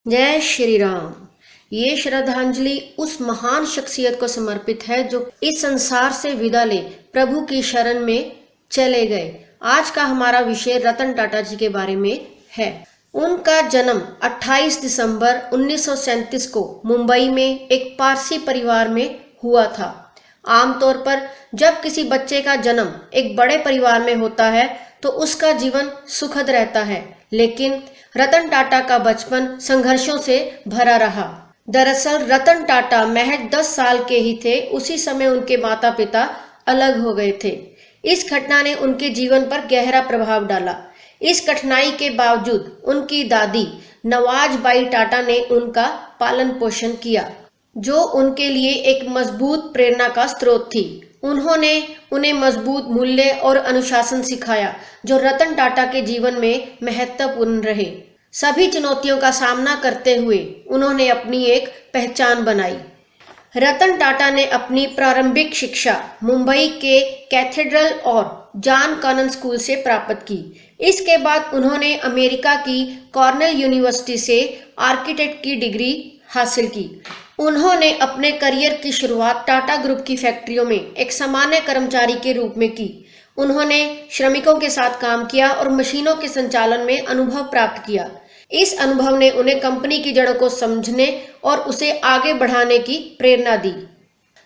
जय श्री राम। ये श्रद्धांजलि उस महान शख्सियत को समर्पित है जो इस संसार से विदा ले प्रभु की शरण में चले गए। आज का हमारा विषय रतन टाटा जी के बारे में है। उनका जन्म 28 दिसंबर 1937 को मुंबई में एक पारसी परिवार में हुआ था। आमतौर पर जब किसी बच्चे का जन्म एक बड़े परिवार में होता है तो उसका जीवन सुखद रहता है, लेकिन रतन टाटा का बचपन संघर्षों से भरा रहा। दरअसल रतन टाटा महज 10 साल के ही थे, उसी समय उनके माता पिता अलग हो गए थे। इस घटना ने उनके जीवन पर गहरा प्रभाव डाला। इस कठिनाई के बावजूद उनकी दादी नवाज बाई टाटा ने उनका पालन पोषण किया, जो उनके लिए एक मजबूत प्रेरणा का स्रोत थी। उन्होंने उन्हें मजबूत मूल्य और अनुशासन सिखाया, जो रतन टाटा के जीवन में महत्वपूर्ण रहे। सभी चुनौतियों का सामना करते हुए उन्होंने अपनी एक पहचान बनाई। रतन टाटा ने अपनी प्रारंभिक शिक्षा मुंबई के कैथेड्रल और जॉन कॉनन स्कूल से प्राप्त की। इसके बाद उन्होंने अमेरिका की कॉर्नेल यूनिवर्सिटी से आर्किटेक्ट की डिग्री हासिल की। उन्होंने अपने करियर की शुरुआत टाटा ग्रुप की फैक्ट्रियों में एक सामान्य कर्मचारी के रूप में की। उन्होंने श्रमिकों के साथ काम किया और मशीनों के संचालन में अनुभव प्राप्त किया। इस अनुभव ने उन्हें कंपनी की जड़ों को समझने और उसे आगे बढ़ाने की प्रेरणा दी।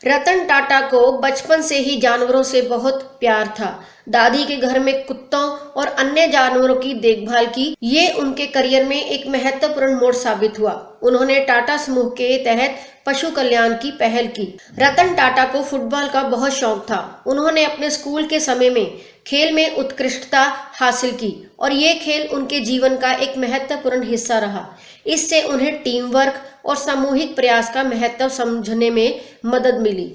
रतन टाटा को बचपन से ही जानवरों से बहुत प्यार था। दादी के घर में कुत्तों और अन्य जानवरों की देखभाल की। ये उनके करियर में एक महत्वपूर्ण मोड़ साबित हुआ। उन्होंने टाटा समूह के तहत पशु कल्याण की पहल की। रतन टाटा को फुटबॉल का बहुत शौक था। उन्होंने अपने स्कूल के समय में खेल में उत्कृष्टता हासिल की और ये खेल उनके जीवन का एक महत्वपूर्ण हिस्सा रहा। इससे उन्हें टीम वर्क और सामूहिक प्रयास का महत्व समझने में मदद मिली।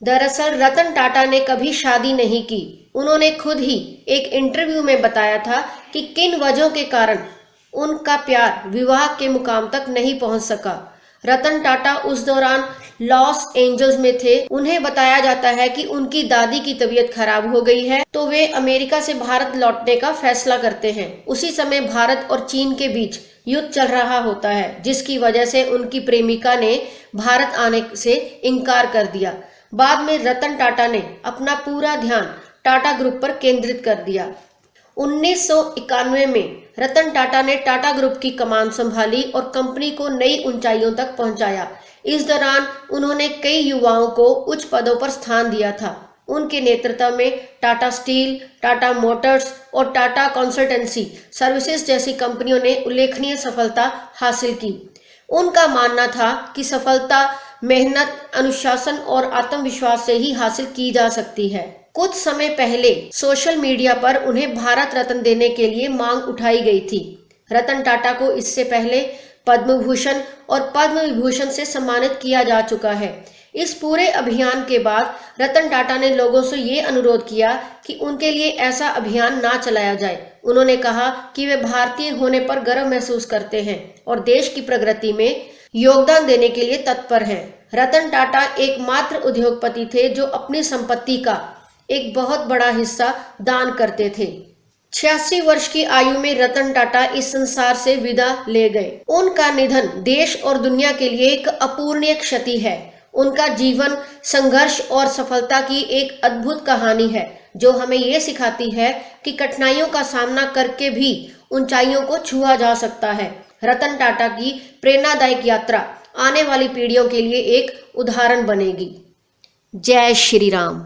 दरअसल रतन टाटा ने कभी शादी नहीं की। उन्होंने खुद ही एक इंटरव्यू में बताया था कि किन वजहों के कारण उनका प्यार विवाह के मुकाम तक नहीं पहुंच सका। रतन टाटा उस दौरान लॉस एंजल्स में थे। उन्हें बताया जाता है कि उनकी दादी की तबीयत खराब हो गई है, तो वे अमेरिका से भारत लौटने का फैसला करते हैं। उसी समय भारत और चीन के बीच युद्ध चल रहा होता है, जिसकी वजह से उनकी प्रेमिका ने भारत आने से इनकार कर दिया। बाद में रतन टाटा ने अपना पूरा ध्यान टाटा ग्रुप पर केंद्रित कर दिया। 1991 में रतन टाटा ने टाटा ग्रुप की कमान संभाली और कंपनी को नई ऊंचाइयों तक पहुंचाया। इस दौरान उन्होंने कई युवाओं को उच्च पदों पर स्थान दिया था। उनके नेतृत्व में टाटा स्टील, टाटा मोटर्स और टाटा कंसल्टेंसी सर्विसेज जैसी कंपनियों ने उल्लेखनीय सफलता हासिल की। उनका मानना था कि सफलता मेहनत, अनुशासन और आत्मविश्वास से ही हासिल की जा सकती है। कुछ समय पहले सोशल मीडिया पर उन्हें भारत रत्न देने के लिए मांग उठाई गई थी। रतन टाटा को इससे पहले पद्म भूषण और पद्म विभूषण से सम्मानित किया जा चुका है। इस पूरे अभियान के बाद रतन टाटा ने लोगों से ये अनुरोध किया कि उनके लिए ऐसा अभियान ना चलाया जाए। उन्होंने कहा कि वे भारतीय होने पर गर्व महसूस करते हैं और देश की प्रगति में योगदान देने के लिए तत्पर हैं। रतन टाटा एकमात्र उद्योगपति थे जो अपनी संपत्ति का एक बहुत बड़ा हिस्सा दान करते थे। 86 वर्ष की आयु में रतन टाटा इस संसार से विदा ले गए। उनका निधन देश और दुनिया के लिए एक अपूरणीय क्षति है। उनका जीवन संघर्ष और सफलता की एक अद्भुत कहानी है, जो हमें ये सिखाती है कि कठिनाइयों का सामना करके भी ऊंचाइयों को छुआ जा सकता है। रतन टाटा की प्रेरणादायक यात्रा आने वाली पीढ़ियों के लिए एक उदाहरण बनेगी। जय श्री राम।